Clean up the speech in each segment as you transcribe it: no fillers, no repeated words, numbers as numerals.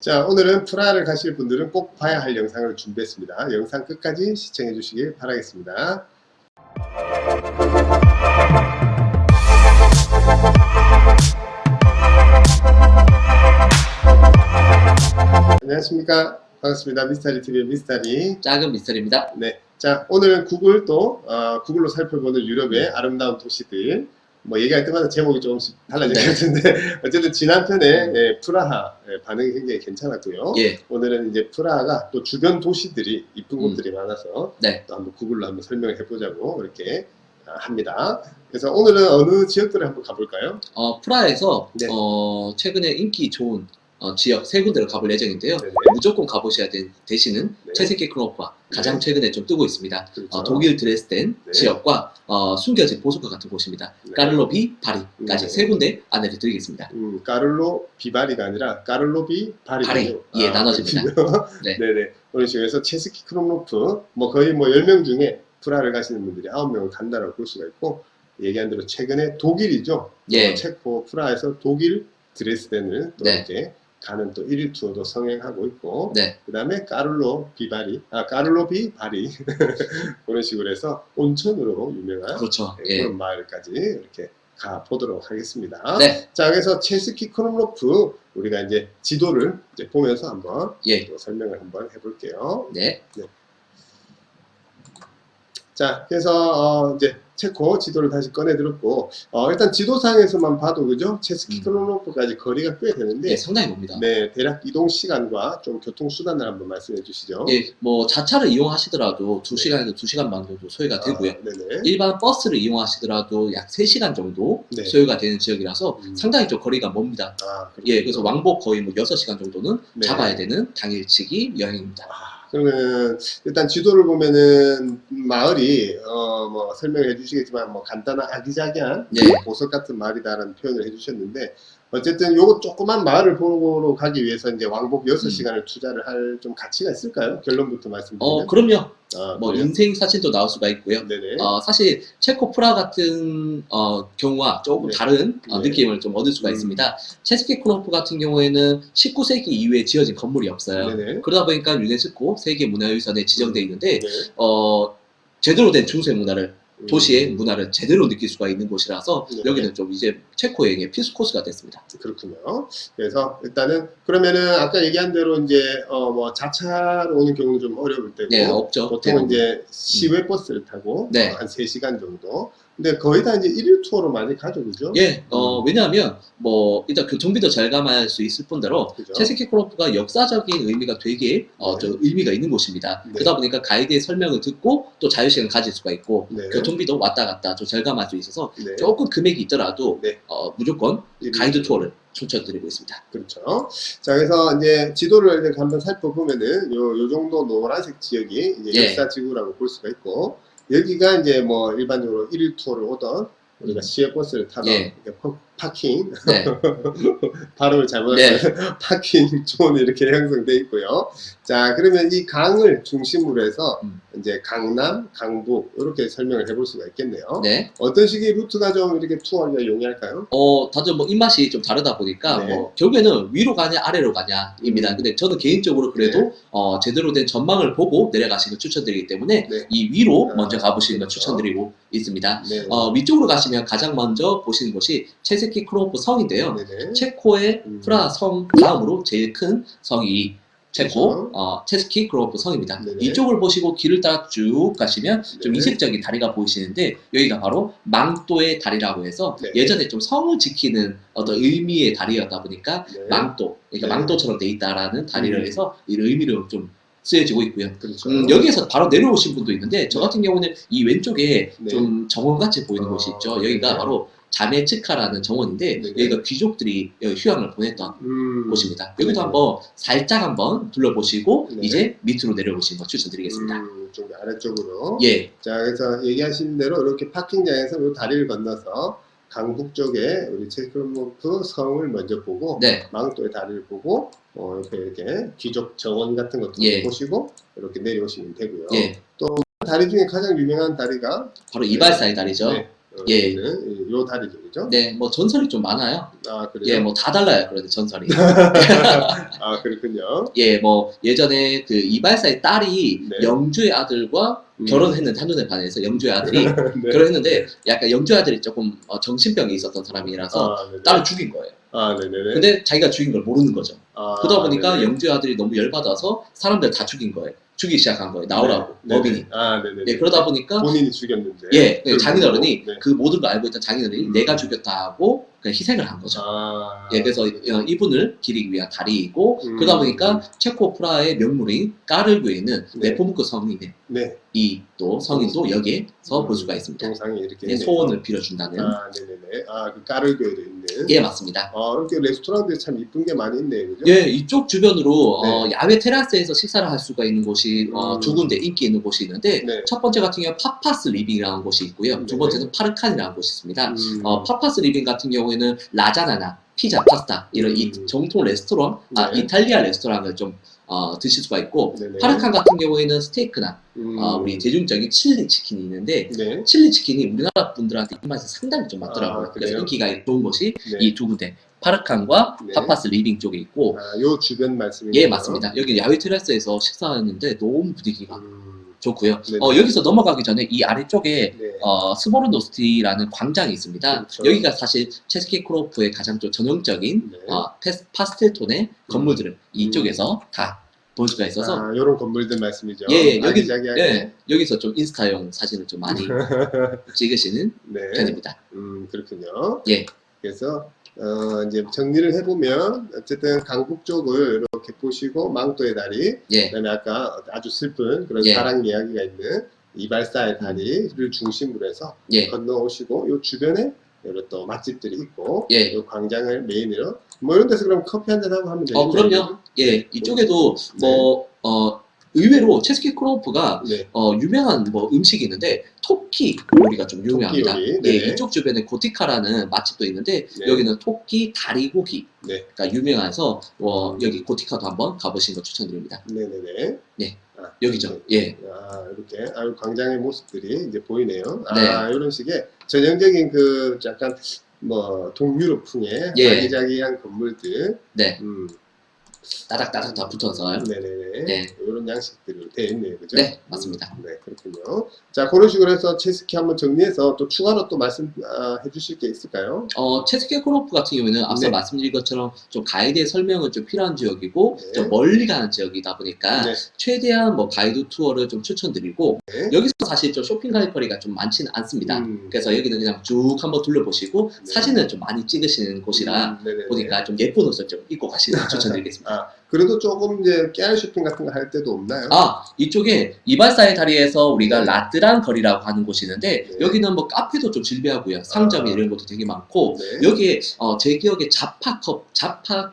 자, 오늘은 프라하를 가실 분들은 꼭 봐야 할 영상을 준비했습니다. 영상 끝까지 시청해 주시길 바라겠습니다. 안녕하십니까. 반갑습니다. 미스터리TV의 미스터리 작은 미스터리입니다. 네. 자, 오늘은 구글로 살펴보는 유럽의 아름다운 도시들. 뭐 얘기할 때마다 제목이 조금씩 달라질 것 같은데 어쨌든 지난 편에 프라하 반응이 굉장히 괜찮았고요. 예. 오늘은 이제 프라하가 또 주변 도시들이 이쁜 곳들이 많아서 네. 또 한번 구글로 한번 설명해 보자고 이렇게 합니다. 그래서 오늘은 어느 지역들을 한번 가볼까요? 프라하에서 네. 최근에 인기 좋은 지역 세 군데를 가볼 예정인데요. 네네. 무조건 가보셔야 되시는 네. 체스키 크로프가 가장 네. 최근에 좀 뜨고 있습니다. 그렇죠. 독일 드레스덴 네. 지역과 숨겨진 보석과 같은 곳입니다. 네. 까를로비, 바리까지 네. 세 군데 안내를 드리겠습니다. 까를로 비바리가 아니라 까를로비 바리. 예, 나눠집니다. 네. 네네. 그런 식으로 해서 체스키 크로노프 뭐 거의 뭐 10명 중에 프라하를 가시는 분들이 9명은 간다라고 볼 수가 있고, 얘기한 대로 최근에 독일이죠. 예. 체코 프라하에서 독일 드레스덴을 또 네. 이렇게 가는 또 1일 투어도 성행하고 있고, 네. 그 다음에 까를로비 바리 그런 식으로 해서 온천으로 유명한 그렇죠. 그런 마을까지 이렇게 가보도록 하겠습니다. 네. 자, 그래서 체스키 크롬로프 우리가 이제 지도를 이제 보면서 한번 예. 설명을 한번 해볼게요. 네. 자, 그래서 이제 체코 지도를 다시 꺼내들었고, 일단 지도상에서만 봐도 그죠? 체스키 크롬로프까지 거리가 꽤 되는데, 예, 상당히 멉니다. 네, 대략 이동 시간과 좀 교통 수단을 한번 말씀해 주시죠. 예, 뭐 자차를 이용하시더라도 2시간에서 2시간 반 정도 소요가 되고요. 네네. 일반 버스를 이용하시더라도 약 3시간 정도 네. 소요가 되는 지역이라서 상당히 좀 거리가 멉니다. 예, 그래서 왕복 거의 뭐 6시간 정도는 네. 잡아야 되는 당일치기 여행입니다. 그러면 일단 지도를 보면은 마을이 뭐 설명해 주시겠지만 뭐 간단한 아기자기한 네. 보석 같은 마을이다라는 표현을 해 주셨는데, 어쨌든 요거 조그만 마을을 보러 가기 위해서 이제 왕복 6시간을 투자를 할 좀 가치가 있을까요? 결론부터 말씀드리면. 그럼요. 뭐 그래요? 인생 사진도 나올 수가 있고요. 네네. 사실 체코 프라 같은 경우와 조금 네. 다른 네. 느낌을 좀 얻을 수가 있습니다. 체스키 크로프 같은 경우에는 19세기 이후에 지어진 건물이 없어요. 네네. 그러다 보니까 유네스코 세계문화유산에 지정되어 있는데 네. 제대로 된 중세 문화를, 도시의 문화를 제대로 느낄 수가 있는 곳이라서 네. 여기는 좀 이제 체코 여행의 필수 코스가 됐습니다. 그렇군요. 그래서 일단은 그러면은 아까 얘기한 대로 이제 뭐 자차로 오는 경우는 좀 어려울 때고, 네, 없죠. 보통 이제 시외 버스를 타고 네. 한 3시간 정도. 근데 거의 다 이제 1일 투어로 많이 가죠, 그죠? 예, 왜냐하면 뭐 일단 교통비도 절감할 수 있을 뿐더러 그죠? 체스키 크로프가 역사적인 의미가 되게 저 의미가 있는 곳입니다. 네. 그러다 보니까 가이드의 설명을 듣고 또 자유시간을 가질 수가 있고, 네. 교통비도 왔다 갔다 좀 절감할 수 있어서 네. 조금 금액이 있더라도 네. 무조건 일일 가이드 투어를 추천드리고 있습니다. 그렇죠. 자, 그래서 이제 지도를 이렇게 한번 살펴보면은 요 정도 노란색 지역이 이제 예. 역사지구라고 볼 수가 있고, 여기가 이제 뭐 일반적으로 1일 투어를 오던 우리가 시외 버스를 타던 예. 이렇게 파킹 네. 발음을 잘못했어요. 네. 파킹 존이 이렇게 형성되어 있고요. 자, 그러면 이 강을 중심으로 해서 이제 강남, 강북 이렇게 설명을 해볼 수가 있겠네요. 네. 어떤 식의 루트가 좀 이렇게 투어하기가 용이할까요? 다들 뭐 입맛이 좀 다르다 보니까 네. 뭐 결국에는 위로 가냐 아래로 가냐입니다. 근데 저는 개인적으로 그래도 제대로 된 전망을 보고 내려가시는 걸 추천드리기 때문에 네. 이 위로 먼저 가보시는 걸 그렇죠. 추천드리고 있습니다. 네. 위쪽으로 가시면 가장 먼저 보시는 곳이 체스키 크로프 성인데요. 네네. 체코의 프라하 성 다음으로 제일 큰 성이 체코 체스키 크로프 성입니다. 네네. 이쪽을 보시고 길을 따라 쭉 가시면 좀 네. 이색적인 다리가 보이시는데, 여기가 바로 망토의 다리라고 해서 네. 예전에 좀 성을 지키는 어떤 의미의 다리였다 보니까 네. 망토, 그러니까 네. 망토처럼 돼 있다라는 다리를 해서 이 의미로 좀 쓰여지고 있고요. 그렇죠. 여기에서 바로 내려오신 분도 있는데, 저 같은 경우는 이 왼쪽에 네. 좀 정원같이 보이는 곳이 있죠. 여기가 네. 바로 자메츠카라는 정원인데, 네. 여기가 귀족들이 휴양을 보냈던 곳입니다. 여기도 네. 한번 살짝 한번 둘러보시고 네. 이제 밑으로 내려오시는 거 추천드리겠습니다. 좀 아래쪽으로. 예, 자, 그래서 얘기하신 대로 이렇게 파킹장에서 이 다리를 건너서 강북 쪽에 우리 체크로모프 성을 먼저 보고, 네, 망토의 다리를 보고 이렇게 귀족 정원 같은 것도 예. 보시고 이렇게 내려오시면 되고요. 예, 다리 중에 가장 유명한 다리가 바로 이발사의 다리죠. 네. 예. 있는 요 다리죠, 그죠? 네, 뭐 전설이 좀 많아요. 아, 그래요? 예, 뭐 다 달라요. 그래도 전설이. 아, 그렇군요. 예, 뭐 예전에 그 이발사의 딸이 네. 영주의 아들과 결혼했는데 한눈에 반해서 영주의 아들이 네. 결혼했는데 약간 영주의 아들이 조금 정신병이 있었던 사람이라서 아, 네네. 딸을 죽인 거예요. 아, 네네네. 근데 자기가 죽인 걸 모르는 거죠. 아, 그러다 보니까 네네. 영주의 아들이 너무 열받아서 사람들 다 죽인 거예요. 죽이기 시작한 거예요. 나오라고. 네. 법인이. 아, 네네. 예, 그러다 보니까 본인이 죽였는데. 예, 그걸 장인어른이 모르고, 네. 그 모든 걸 알고 있던 장인어른이 내가 죽였다 하고 그냥 희생을 한 거죠. 아, 예, 그래서 이분을 기리기 위한 다리이고 그러다 보니까 체코 프라하의 명물인 까르교에 있는 네. 네포무크 성인의 네. 이 또 성인도 여기에서 볼 수가 있습니다. 동상이 이렇게 예, 있네요. 소원을 빌어준다는. 아, 네네네. 아, 그 까르교에도 있는. 예, 맞습니다. 이렇게 레스토랑들이 참 이쁜 게 많이 있네요, 그죠? 예, 이쪽 주변으로 네. 야외 테라스에서 식사를 할 수가 있는 곳이 두 군데 인기 있는 곳이 있는데 네. 첫 번째 같은 경우는 파파스 리빙이라는 곳이 있고요. 두 네. 번째는 파르칸이라는 곳이 있습니다. 음. 파파스 리빙 같은 경우에는 라자나나 피자, 파스타 이런 이 정통 레스토랑, 네. 이탈리아 레스토랑을 좀 드실 수가 있고 네네. 파르칸 같은 경우에는 스테이크나 우리 음. 대중적인 칠리 치킨이 있는데 네. 칠리 치킨이 우리나라 분들한테 입맛이 상당히 좀 맞더라고요. 아, 그래서 그래요? 인기가 좋은 곳이 네. 이 두 군데 파르칸과 네. 파파스 리빙 쪽에 있고 요 주변 말씀이네요. 예, 맞습니다. 여기 야외 테라스에서 식사했는데 너무 분위기가 좋고요. 네네. 여기서 넘어가기 전에 이 아래쪽에 네. 스모르노스티라는 광장이 있습니다. 그렇죠. 여기가 사실 체스키 크로프의 가장 좀 전형적인 네. 파스텔 톤의 건물들을 이쪽에서 다 볼 수가 있어서 요런 건물들 말씀이죠. 예, 여기 아기자기하게. 예, 여기서 좀 인스타용 사진을 좀 많이 찍으시는 네. 편입니다. 그렇군요. 예. 그래서 이제 정리를 해보면 어쨌든 강북 쪽을 이렇게 보시고 망토의 다리, 예. 그다음에 아까 아주 슬픈 그런 예. 사랑 이야기가 있는 이발사의 다리를 중심으로 해서 예. 건너오시고 요 주변에 여러 또 맛집들이 있고 예. 요 광장을 메인으로 뭐 이런 데서 그럼 커피 한잔 하고 하면 되겠네요. 그럼요. 예, 이쪽에도 의외로 체스키 크로프가 네. 유명한 뭐 음식이 있는데 토끼 요리가 좀 유명합니다. 토끼 요리, 예, 네. 이쪽 주변에 고티카라는 맛집도 있는데 네. 여기는 토끼 다리고기가 네. 유명해서 여기 고티카도 한번 가보시는 거 추천드립니다. 네네네. 네. 아, 여기죠. 예. 이렇게 광장의 모습들이 이제 보이네요. 네. 이런 식의 전형적인 그 약간 뭐 동유럽풍의 예. 아기자기한 건물들. 네. 따닥따닥 다 붙어서. 네네네. 네. 이런 양식들로 되어 있네요, 그죠? 네, 맞습니다. 네, 그렇군요. 자, 그런 식으로 해서 체스키 한번 정리해서 또 추가로 또 말씀해 주실 게 있을까요? 체스키 크로프 같은 경우에는 앞서 네. 말씀드린 것처럼 좀 가이드의 설명은 좀 필요한 지역이고 네. 좀 멀리 가는 지역이다 보니까 네. 최대한 뭐 가이드 투어를 좀 추천드리고 네. 여기서 사실 좀 쇼핑 갈 거리가 좀 많지는 않습니다. 그래서 여기는 그냥 쭉 한번 둘러보시고 네. 사진을 좀 많이 찍으시는 곳이라 네네네. 보니까 좀 예쁜 옷을 좀 입고 가시는 걸 추천드리겠습니다. 그래도 조금 이제 깨알 쇼핑 같은 거 할 때도 없나요? 이쪽에 이발사의 다리에서 우리가 라뜨란 거리라고 하는 곳이 있는데 네. 여기는 뭐 카페도 좀 즐비하고요. 상점이 이런 것도 되게 많고 네. 여기에 제 기억에 자파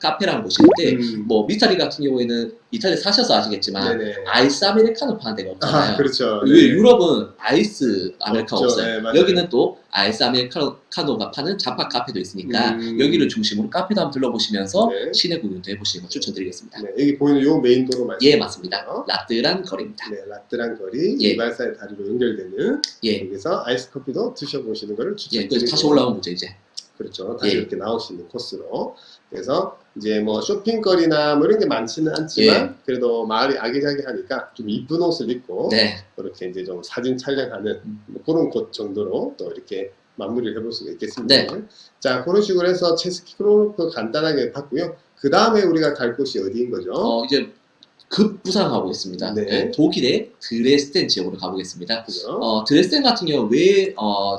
카페라는 곳이 있는데 뭐 미타리 같은 경우에는 이탈리아 사셔서 아시겠지만 네네. 아이스 아메리카노 파는 데가 없잖아요. 그렇죠. 왜 유럽은 아이스 아메리카노 없죠. 없어요. 네, 맞아요. 여기는 또 아이스 아메리카노가 파는 자파 카페도 있으니까 여기를 중심으로 카페도 한번 둘러보시면서 네. 시내 구경도 해보시는 거 추천드리겠습니다. 네, 여기 보이는 요 메인 도로 말씀. 예, 맞습니다. 라뜨란 거리입니다. 네, 라뜨란 거리, 예. 이발사의 다리로 연결되는 예, 여기서 아이스 커피도 드셔보시는 것을 예, 추천드리고. 그래서 다시 올라온 거죠 이제. 그렇죠. 다시 예. 이렇게 나올 수 있는 코스로. 그래서 이제 뭐 쇼핑거리나 뭐 이런 게 많지는 않지만 그래도 마을이 아기자기하니까 좀 이쁜 옷을 입고 네, 그렇게 이제 좀 사진 촬영하는 뭐 그런 곳 정도로 또 이렇게 마무리를 해볼 수가 있겠습니다. 네. 자, 그런 식으로 해서 체스키 크로프 간단하게 봤고요. 그 다음에 우리가 갈 곳이 어디인 거죠? 이제 급부상하고 있습니다. 네. 예, 독일의 드레스덴 지역으로 가보겠습니다. 그죠? 드레스덴 같은 경우 왜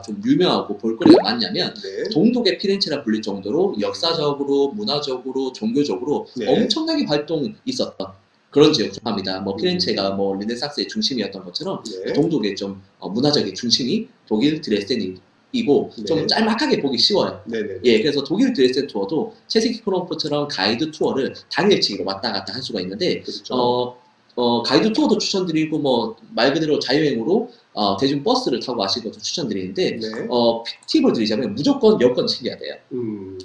좀 유명하고 볼거리가 많냐면 네. 동독의 피렌체라 불릴 정도로 역사적으로, 문화적으로, 종교적으로 네. 엄청나게 활동이 있었던 그런 지역 중 합니다. 뭐 피렌체가 뭐 르네상스의 중심이었던 것처럼 네. 동독의 좀 문화적인 중심이 독일 드레스덴이고 네. 좀 짤막하게 보기 쉬워요. 네네. 예, 그래서 독일 드레스덴 투어도 체스키 크로프처럼 가이드 투어를 당일치기로 왔다 갔다 할 수가 있는데 그렇죠. 가이드 투어도 추천드리고 뭐 말 그대로 자유행으로 대중 버스를 타고 가시는 것도 추천드리는데 네. 팁을 드리자면 무조건 여권 챙겨야 돼요.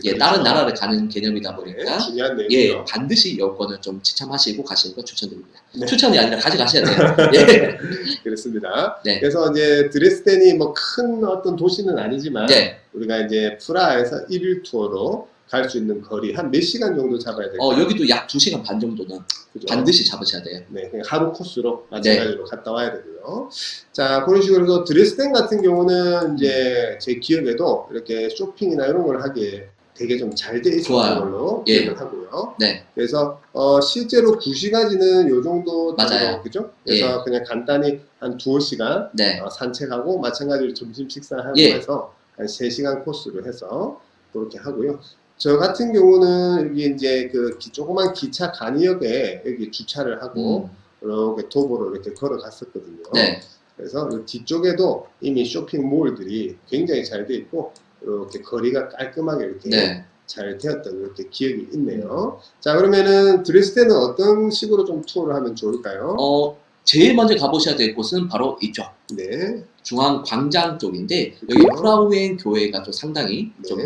예, 그렇죠. 다른 나라를 가는 개념이다 보니까 네, 중요한 예, 내용이죠. 반드시 여권을 좀 지참하시고 가시는 거 추천드립니다. 네. 추천이 아니라 가져가셔야 돼요. 예. 그렇습니다. 네. 그래서 이제 드레스덴이 뭐 큰 어떤 도시는 아니지만 네. 우리가 이제 프라하에서 1일 투어로 갈 수 있는 거리 한 몇 시간 정도 잡아야 될까요? 여기도 약 2시간 반 정도는 그죠? 반드시 잡으셔야 돼요. 네, 그냥 하루 코스로 마찬가지로 갔다 와야 되고요. 자, 그런 식으로 해서 드레스덴 같은 경우는 이제 제 기억에도 이렇게 쇼핑이나 이런 걸 하기에 되게 좀 잘 돼 있었던 좋아요. 걸로 예. 기억을 하고요. 네. 그래서 실제로 2시간이면 요 정도 맞아요. 그죠? 그래서 그냥 간단히 한 2시간 네. 산책하고 마찬가지로 점심 식사하고 예. 해서 한 3시간 코스로 해서 그렇게 하고요. 저 같은 경우는 여기 이제 그 조그만 기차 간이역에 여기 주차를 하고 이렇게 도보로 이렇게 걸어갔었거든요. 네. 그래서 이 뒤쪽에도 이미 쇼핑몰들이 굉장히 잘 돼 있고 이렇게 거리가 깔끔하게 이렇게 네. 잘 되었던 이렇게 기억이 있네요. 자, 그러면은 드레스덴은 어떤 식으로 좀 투어를 하면 좋을까요? 제일 먼저 가보셔야 될 곳은 바로 이쪽 네. 중앙 광장 쪽인데 여기 프라우엔 교회가 좀 상당히 네. 좀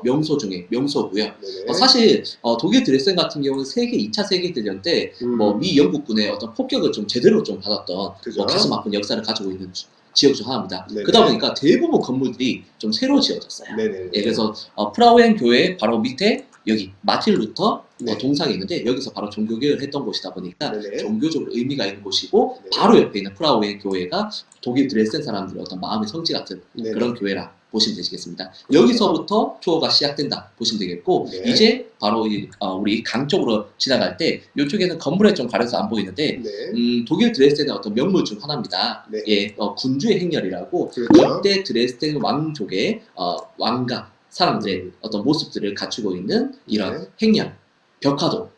명소 중에 명소고요. 네네. 사실 독일 드레스덴 같은 경우는 2차 세계대전 때 뭐 미 영국군의 어떤 폭격을 좀 제대로 좀 받았던 그죠. 뭐 가슴 아픈 역사를 가지고 있는 지역 중 하나입니다. 네네. 그러다 보니까 대부분 건물들이 좀 새로 지어졌어요. 네네. 예, 그래서 프라우엔 교회 바로 밑에 여기 마틴 루터 네. 동상이 있는데 여기서 바로 종교개혁을 했던 곳이다 보니까 네네. 종교적으로 의미가 있는 곳이고 네. 바로 옆에 있는 프라우엔 교회가 독일 드레스덴 사람들의 어떤 마음의 성지 같은 네네. 그런 교회라 보시면 되시겠습니다. 여기서부터 투어가 시작된다 보시면 되겠고 네. 이제 바로 우리 강 쪽으로 지나갈 때 이쪽에는 건물에 좀 가려서 안 보이는데 네. 독일 드레스덴의 어떤 명물 중 하나입니다. 네. 예, 군주의 행렬이라고 그렇죠. 이때 드레스덴 왕족의 왕가 사람들의 어떤 모습들을 갖추고 있는 이런 네. 행렬, 벽화도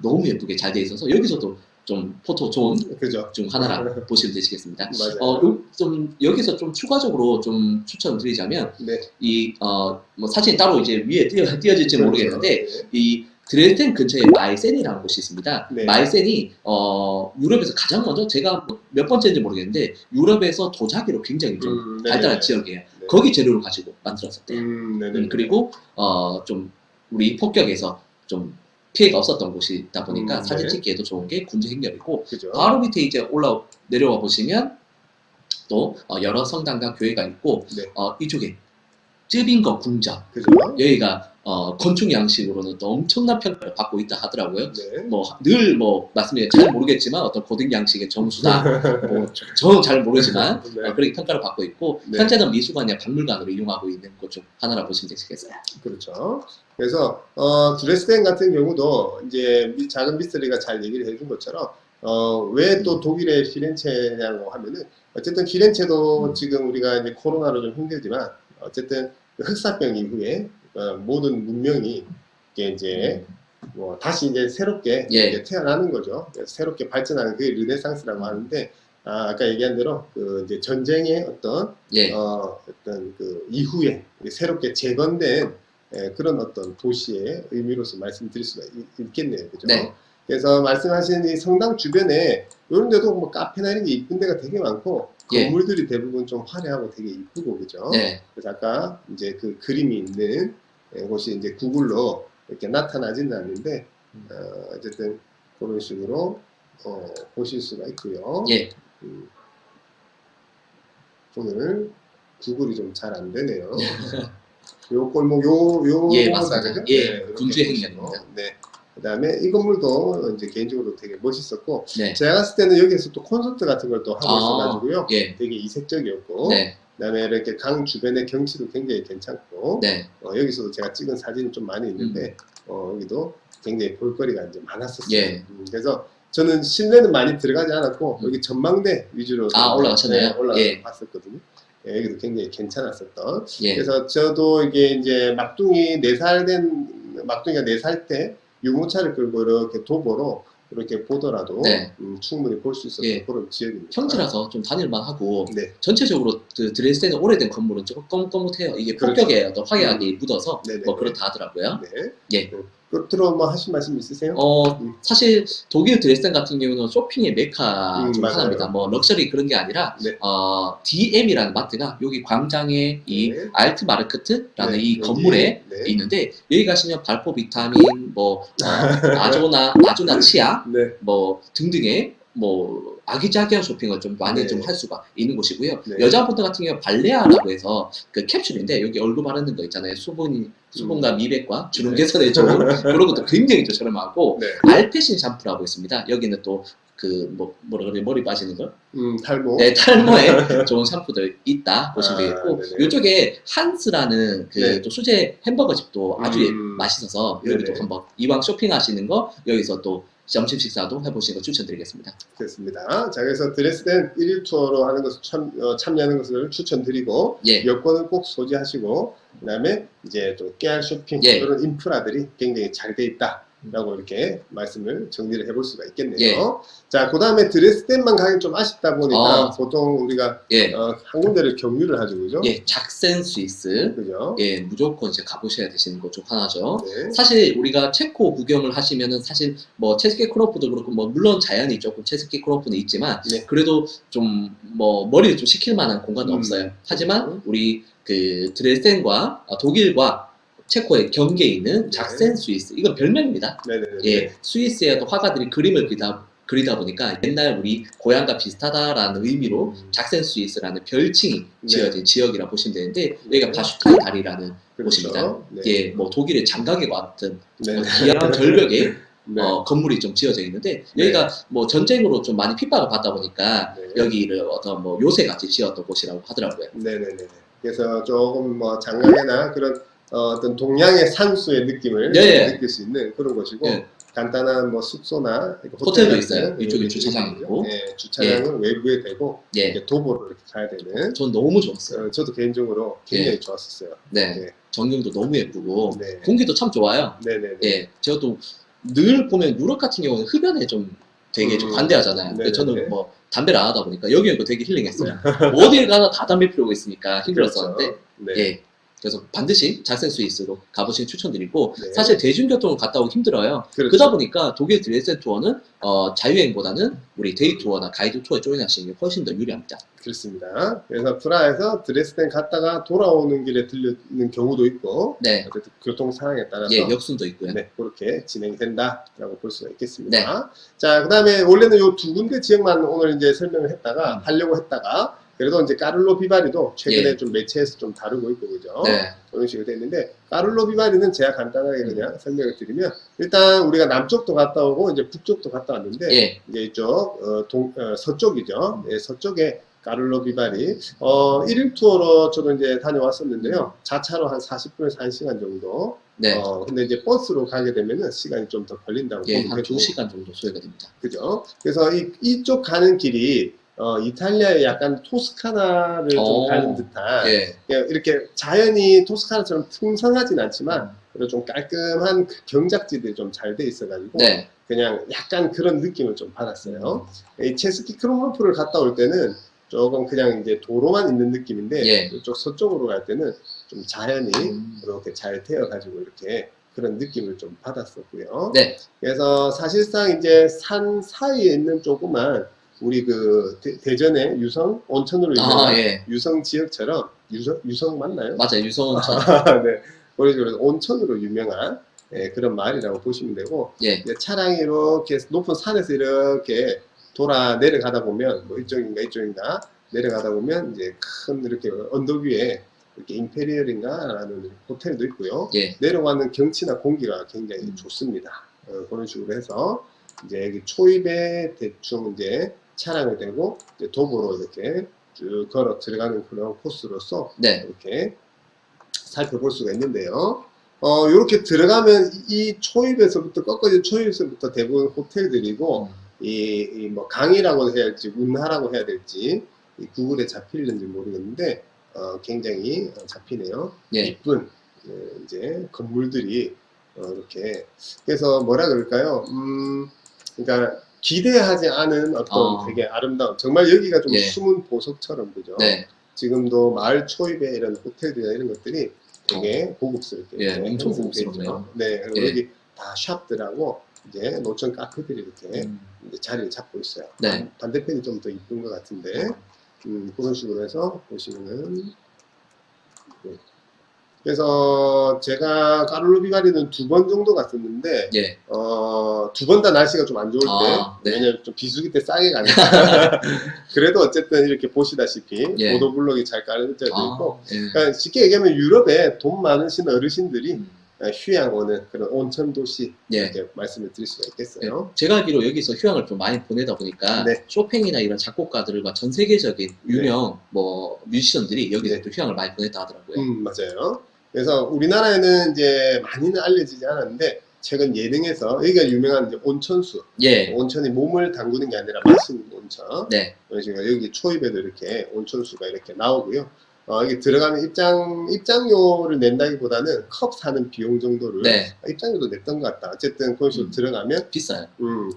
너무 예쁘게 잘 돼 있어서 여기서도 좀 포토 존 그죠. 중 하나라 보시면 되시겠습니다. 맞아요. 좀 여기서 좀 추가적으로 좀 추천드리자면 네. 뭐 사진 따로 이제 위에 띄어질지 그렇죠. 모르겠는데 네. 이 드레스덴 근처에 마이센이라는 곳이 있습니다. 네. 마이센이 유럽에서 가장 먼저 제가 몇 번째인지 모르겠는데 유럽에서 도자기로 굉장히 좀 네네. 발달한 지역이에요. 네. 거기 재료를 가지고 만들었었대요. 네네. 그리고 좀 우리 폭격에서 좀 피해가 없었던 곳이다 보니까 사진 네. 찍기에도 좋은 게 군주 행렬이고 그죠. 바로 밑에 이제 내려와 보시면 또 여러 성당과 교회가 있고 네. 이쪽에 쯔빙거 궁전 그죠. 여기가 건축 양식으로는 또 엄청난 평가를 받고 있다 하더라고요. 네. 늘 말씀드린 잘 모르겠지만 어떤 고등 양식의 정수다. 저는 잘 모르지만 네. 그렇게 평가를 받고 있고 네. 현재는 미술관이나 박물관으로 이용하고 있는 곳 중 하나라 보시면 되시겠어요. 그렇죠. 그래서 드레스덴 같은 경우도 이제 작은 미스터리가 잘 얘기를 해준 것처럼 왜 또 독일의 피렌체냐고 하면은 어쨌든 피렌체도 지금 우리가 이제 코로나로 좀 힘들지만 어쨌든 그 흑사병 이후에 모든 문명이 이제 뭐 다시 이제 새롭게 예. 이제 태어나는 거죠. 그래서 새롭게 발전하는 그게 르네상스라고 하는데 아까 얘기한 대로 그 이제 전쟁의 어떤 예. 어떤 그 이후에 새롭게 재건된 그런 어떤 도시의 의미로서 말씀드릴 수가 있겠네요. 그죠? 네. 그래서 말씀하신 이 성당 주변에 이런 데도 뭐 카페나 이런 게 이쁜 데가 되게 많고 예. 건물들이 대부분 좀 화려하고 되게 이쁘고 그죠? 네. 그래서 아까 이제 그 그림이 있는 곳이 이제 구글로 이렇게 나타나지는 않는데 어쨌든 그런 식으로 보실 수가 있고요. 예. 오늘 구글이 좀 잘 안 되네요. 요 골목 요 예, 곳이다, 맞습니다. 그죠? 예, 이렇게 군주의 보시고. 행렬입니다. 네. 그다음에 이 건물도 이제 개인적으로 되게 멋있었고 네. 제가 갔을 때는 여기에서 또 콘서트 같은 걸 또 하고 있어가지고요. 예. 되게 이색적이었고 네. 그다음에 이렇게 강 주변의 경치도 굉장히 괜찮고 네. 여기서도 제가 찍은 사진이 좀 많이 있는데 여기도 굉장히 볼거리가 이제 많았었어요. 예. 그래서 저는 실내는 많이 들어가지 않았고 여기 전망대 위주로 올라가셨나요? 네, 올라가서 예. 봤었거든요. 예, 여기도 굉장히 괜찮았었던. 예. 그래서 저도 이게 이제 막둥이가 4살 때 유모차를 끌고 이렇게 도보로 이렇게 보더라도 네. 충분히 볼 수 있었던 예. 그런 지역입니다. 평지라서 좀 다닐만 하고 네. 전체적으로 그 드레스덴의 오래된 건물은 조금 거뭇거뭇해요. 이게 그렇죠. 폭격에 어떤 화려하게 묻어서 네네. 뭐 그렇다 하더라고요. 네. 예. 끝으로 뭐 하실 말씀 있으세요? 사실 독일 드레스덴 같은 경우는 쇼핑의 메카 중 맞아요. 하나입니다. 뭐 럭셔리 그런 게 아니라 네. DM이라는 마트가 여기 광장에 이 네. 알트마르크트라는 네, 이 여기, 건물에 네. 있는데 여기 가시면 발포 비타민, 뭐 아조나 치아, 네. 뭐 등등의 뭐 아기자기한 쇼핑을 좀 많이 네. 좀 할 수가 있는 곳이고요. 네. 여자분들 같은 경우 발레아라고 해서 그 캡슐인데 여기 얼굴 바르는 거 있잖아요. 수분과 미백과 주름 네. 개선에 좋은 그런 것도 굉장히 좀 저렴하고 네. 알페신 샴푸라고 있습니다. 여기는 또 그 뭐라 그래 머리 빠지는 거? 탈모. 네, 탈모에 좋은 샴푸들 있다 보시면 되겠고 네네. 이쪽에 한스라는 그 네. 또 수제 햄버거 집도 아주 맛있어서 여기도 네네. 한번 이왕 쇼핑하시는 거 여기서 또 점심 식사도 해보시는 거 추천드리겠습니다. 그렇습니다. 자, 그래서 드레스덴 1일 투어로 하는 것을 참여하는 것을 추천드리고 예. 여권은 꼭 소지하시고 그다음에 이제 또 깨알 쇼핑 예. 이런 인프라들이 굉장히 잘 돼 있다. 라고 이렇게 말씀을 정리를 해볼 수가 있겠네요. 예. 자, 그 다음에 드레스덴만 가긴 좀 아쉽다 보니까 보통 우리가 예. 한 군데를 경유를 하죠, 그죠? 예, 작센 스위스. 그죠? 예, 무조건 이제 가보셔야 되시는 것 중 하나죠. 네. 사실 우리가 체코 구경을 하시면은 사실 뭐 체스키 크로프도 그렇고 뭐 물론 자연이 조금 체스키 크로프는 있지만 네. 그래도 좀 뭐 머리를 좀 식힐 만한 공간은 없어요. 하지만 우리 그 드레스덴과 독일과 체코의 경계에 있는 작센 스위스 이건 별명입니다. 네네네. 예, 스위스의 또 화가들이 그림을 그리다 보니까 옛날 우리 고향과 비슷하다라는 의미로 작센 스위스라는 별칭이 네. 지어진 지역이라 보시면 되는데 네. 여기가 바슈타인 다리라는 그렇죠. 곳입니다. 네. 예, 뭐 독일의 장각과 같은 네. 기이한 절벽에 네. 건물이 좀 지어져 있는데 여기가 뭐 전쟁으로 좀 많이 핍박을 받다 보니까 네. 여기를 어떤 뭐 요새같이 지었던 곳이라고 하더라고요. 네네네. 그래서 조금 뭐 장각이나 그런 어떤 동양의 산수의 느낌을 네. 느낄 수 있는 그런 곳이고 네. 간단한 뭐 숙소나 호텔도 같은 있어요. 이쪽에 주차장이 있고. 네, 주차장은 외부에 되고 예, 이제 도보로 이렇게 가야 되는. 전 너무 좋았어요. 저도 개인적으로 굉장히 좋았었어요. 네, 네. 전경도 너무 예쁘고 네. 공기도 참 좋아요. 네네네. 예, 저도 늘 보면 유럽 같은 경우는 흡연에 좀 되게 좀 관대하잖아요. 근데 네네네. 저는 뭐 담배를 안 하다 보니까 여기 오니까 되게 힐링했어요. 뭐 어딜 가나 다 담배 피우고 있으니까 힘들었었는데 그렇죠. 네. 예. 그래서 반드시 작센 스위스로 가보시는 추천드리고 네. 사실 대중교통을 갔다 오기 힘들어요. 그렇죠. 그러다 보니까 독일 드레스덴 투어는 자유여행보다는 우리 데이 투어나 가이드 투어에 조인하시는 게 훨씬 더 유리합니다. 그렇습니다. 그래서 프라하에서 드레스덴 갔다가 돌아오는 길에 들르는 경우도 있고 네, 어쨌든 교통 상황에 따라서 예, 역순도 있고요. 네, 그렇게 진행된다라고 볼 수가 있겠습니다. 네. 자, 그다음에 원래는 요 두 군데 지역만 오늘 이제 설명을 했다가 하려고 했다가 그래도 이제 까를로 비바리도 최근에 예. 좀 매체에서 좀 다루고 있고 그죠? 네, 그런 식으로 돼 있는데 까를로 비바리는 제가 간단하게 그냥 설명을 드리면 일단 우리가 남쪽도 갔다 오고 이제 북쪽도 갔다 왔는데 예, 이제 이쪽 서쪽이죠. 네, 서쪽에 까를로 비바리 1일 투어로 저도 이제 다녀왔었는데요. 자차로 한 40분에서 1시간 정도. 네, 근데 이제 버스로 가게 되면은 시간이 좀 더 걸린다고 예, 보고 한 2시간 정도 소요가 됩니다. 그죠? 그래서 이쪽 가는 길이 이탈리아의 약간 토스카나를 좀 가는 듯한 예, 그냥 이렇게 자연이 토스카나처럼 풍성하진 않지만 그래도 좀 깔끔한 그 경작지들이 좀 잘 돼 있어가지고 네, 그냥 약간 그런 느낌을 좀 받았어요. 이 체스키 크로모프를 갔다 올 때는 조금 그냥 이제 도로만 있는 느낌인데 예. 이쪽 서쪽으로 갈 때는 좀 자연이 이렇게 잘 되어가지고 이렇게 그런 느낌을 좀 받았었고요. 네, 그래서 사실상 이제 산 사이에 있는 조그만 우리 그 대전의 유성 온천으로 유명한 예, 유성 지역처럼 유성 맞나요? 맞아요. 유성온천. 네. 그런 식으로 온천으로 유명한 그런 마을이라고 보시면 되고 예, 이제 차량이 이렇게 높은 산에서 이렇게 돌아 내려가다 보면 뭐 이쪽인가 내려가다 보면 이제 큰 이렇게 언덕 위에 이렇게 임페리얼인가라는 호텔도 있고요. 예, 내려가는 경치나 공기가 굉장히 좋습니다. 그런 식으로 해서 이제 여기 초입에 대충 이제 차량을 대고 이제 도보로 이렇게 쭉 걸어 들어가는 그런 코스로서 네, 이렇게 살펴볼 수가 있는데요. 이렇게 들어가면 이 초입에서부터 꺾어진 초입에서부터 대부분 호텔들이고 이 뭐 강이라고 해야 할지 운하라고 해야 될지 이 구글에 잡히는지 모르겠는데 굉장히 잡히네요. 예, 이쁜 이제 건물들이 이렇게 그래서 뭐라 그럴까요? 그러니까 기대하지 않은 어떤 되게 아름다운 정말 여기가 좀 예. 숨은 보석처럼 그죠? 네, 지금도 마을 초입에 이런 호텔들이나 이런 것들이 되게 고급스럽게 예, 이렇게 엄청 형성돼 있죠. 고급스럽네요. 네, 그리고 예. 여기 다 샵들하고 이제 노천 카페들이 이렇게 음. 이제 자리를 잡고 있어요. 네. 반대편이 좀 더 이쁜 것 같은데 그런 식으로 해서 보시면은 그래서 제가 까를로 비바리는 2번 정도 갔었는데 예. 2번 다 날씨가 좀 안 좋을 때 네. 왜냐면 좀 비수기 때 싸게 가니까 그래도 어쨌든 이렇게 보시다시피 예. 보도블록이 잘 깔려져 있고 예. 그러니까 쉽게 얘기하면 유럽에 돈 많으신 어르신들이 음. 휴양 오는 그런 온천 도시 예. 이렇게 말씀을 드릴 수가 있겠어요. 제가 알기로 여기서 휴양을 좀 많이 보내다 보니까 네. 쇼팽이나 이런 작곡가들과 전 세계적인 유명 뭐 뮤지션들이 여기서 네. 또 휴양을 많이 보냈다 하더라고요. 맞아요. 그래서 우리나라에는 이제 많이는 알려지지 않았는데 최근 예능에서 여기가 유명한 이제 온천수, 예. 온천이 몸을 담그는 게 아니라 마시는 온천. 네. 그래서 여기 초입에도 이렇게 온천수가 이렇게 나오고요. 여기 들어가면 입장료를 낸다기보다는 컵 사는 비용 정도를 네. 입장료도 냈던 것 같다. 어쨌든 거기서 들어가면 비싸요.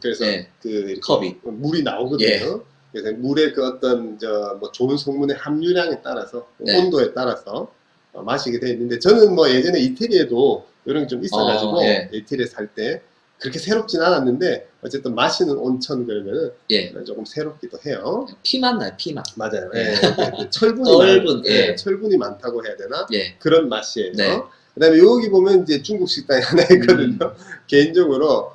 그래서 예. 그 이렇게 컵이. 물이 나오거든요. 예. 그래서 물의 그 어떤 뭐 좋은 성분의 함유량에 따라서 네. 온도에 따라서 마시게 돼 있는데 저는 뭐 예전에 이태리에도 이런 게 좀 있어가지고 예. 이태리에 살 때 그렇게 새롭진 않았는데 어쨌든 마시는 온천 그러면은 예. 조금 새롭기도 해요. 피만 나요, 피만. 맞아요. 예. 예. 철분이 떫은, 예. 철분이 많다고 해야 되나? 예. 그런 맛이에요. 네. 그다음에 여기 보면 이제 중국 식당이 하나 있거든요. 개인적으로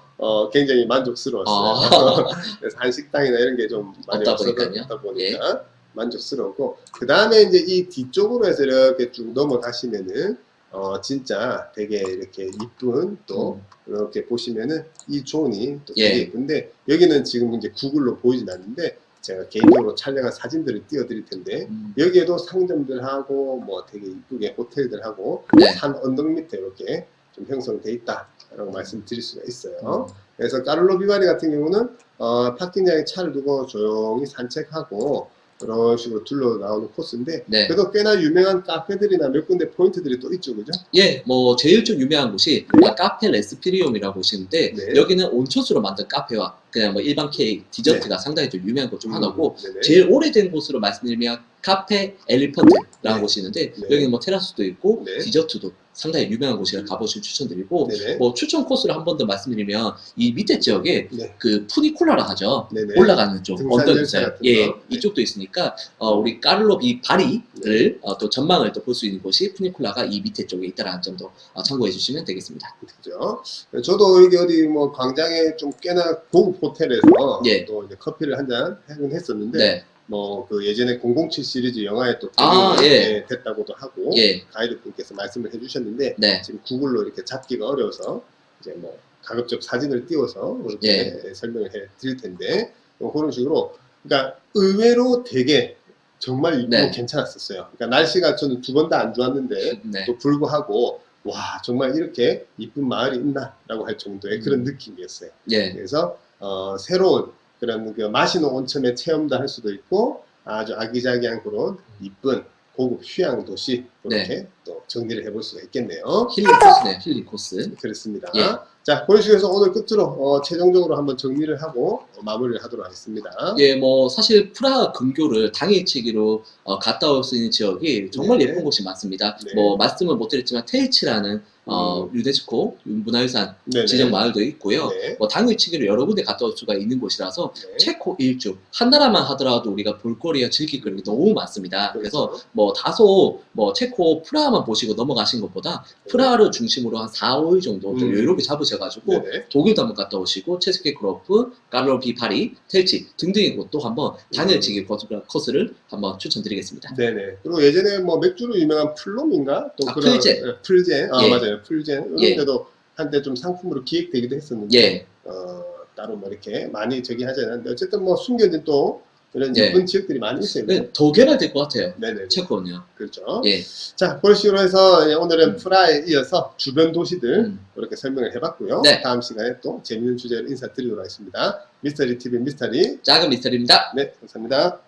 굉장히 만족스러웠어요. 그래서 한식당이나 이런 게 좀 많이 없다 보니까요. 없었다 보니까 만족스러웠고 그 다음에 이제 이 뒤쪽으로 해서 이렇게 쭉 넘어가시면은 진짜 되게 이렇게 이쁜 또 이렇게 보시면은 이 존이 또 되게 예. 예쁜데 여기는 지금 이제 구글로 보이진 않는데 제가 개인적으로 촬영한 사진들을 띄워드릴 텐데 여기에도 상점들하고 뭐 되게 이쁘게 호텔들하고 네. 산 언덕 밑에 이렇게 좀 형성돼 있다라고 말씀드릴 수가 있어요. 그래서 까를로 비바리 같은 경우는 파킹장에 차를 두고 조용히 산책하고 그런 식으로 둘러 나오는 코스인데 네. 그래도 꽤나 유명한 카페들이나 몇 군데 포인트들이 또 있죠, 그죠? 예, 뭐 제일 좀 유명한 곳이 카페 레스피리움이라고 보시는데 네. 여기는 온천수로 만든 카페와 그냥 뭐 일반 케이크, 디저트가 상당히 좀 유명한 곳 중 하나고 네네. 제일 오래된 곳으로 말씀드리면 카페 엘리펀트라고 네. 곳이는데 네. 여기는 뭐 테라스도 있고 네. 디저트도 상당히 유명한 곳이라 가보시면 추천드리고 네네. 뭐 추천 코스를 한 번 더 말씀드리면 이 밑에 지역에 네. 그 푸니콜라라 하죠. 네네. 올라가는 쪽 등산 언덕 열차 있어요. 같은 예, 거. 네. 이쪽도 있으니까 우리 까를로비 바리를 또 전망을 또 볼 수 있는 곳이 푸니콜라가 이 밑에 쪽에 있다라는 점도 참고해 주시면 되겠습니다. 그죠? 저도 여기 어디 뭐 광장에 좀 꽤나 고급 호텔에서 예. 또 이제 커피를 한잔 하긴 했었는데 네. 뭐 그 예전에 007 시리즈 영화에 또 예. 됐다고도 하고 예. 가이드분께서 말씀을 해주셨는데 네. 지금 구글로 이렇게 잡기가 어려워서 이제 뭐 가급적 사진을 띄워서 이렇게 설명을 해 드릴 텐데 그런 식으로 그러니까 의외로 되게 정말 이쁘고 네. 괜찮았었어요. 그러니까 날씨가 저는 2번 다 안 좋았는데 네. 또 불구하고 와 정말 이렇게 이쁜 마을이 있나라고 할 정도의 그런 느낌이었어요. 예. 그래서 새로운 그런 그 마시는 온천의 체험도 할 수도 있고 아주 아기자기한 그런 이쁜 고급 휴양 도시 이렇게 또 정리를 해볼 수가 있겠네요. 힐링 코스네요. 힐링 코스. 그렇습니다. 예. 자, 그런 식으로 해서 오늘 끝으로 최종적으로 한번 정리를 하고 마무리를 하도록 하겠습니다. 예, 뭐 사실 프라하 근교를 당일치기로 갔다 올 수 있는 지역이 정말 네. 예쁜 곳이 많습니다. 네. 뭐 말씀을 못 드렸지만 테이치라는 유네스코 문화유산 네네. 지정 마을도 있고요. 네. 뭐 당일치기로 여러 군데 갔다 올 수가 있는 곳이라서 네. 체코 일주 한 나라만 하더라도 우리가 볼거리와 즐길 거리가 너무 많습니다. 그래서 그렇죠. 뭐 다소 뭐 체코 프라하만 보시고 넘어가신 것보다 프라하를 중심으로 한 4, 5일 정도 좀 여유롭게 잡으셔가지고 네네. 독일도 한번 갔다 오시고 체스케 크로프, 까르로비 파리, 텔치 등등의 곳도 한번 당일치기 코스를 한번 추천드리겠습니다. 네네. 그리고 예전에 뭐 맥주로 유명한 플롬인가? 또 그런 풀젠. 풀젠. 예. 맞아요. 풀젠. 이런 예. 데도 한때 좀 상품으로 기획되기도 했었는데 예, 따로 뭐 이렇게 많이 저기 하지 않았는데 어쨌든 뭐 숨겨진 또 이런 예. 예쁜 지역들이 많이 있어요. 더 개발될 것 같아요. 네네. 체코는요. 그렇죠. 예, 자, 그런 식으로 해서 오늘은 프라하에 이어서 주변 도시들 이렇게 설명을 해봤고요. 네. 다음 시간에 또 재밌는 주제로 인사드리도록 하겠습니다. 미스터리 TV 미스터리. 작은 미스터리입니다. 네, 감사합니다.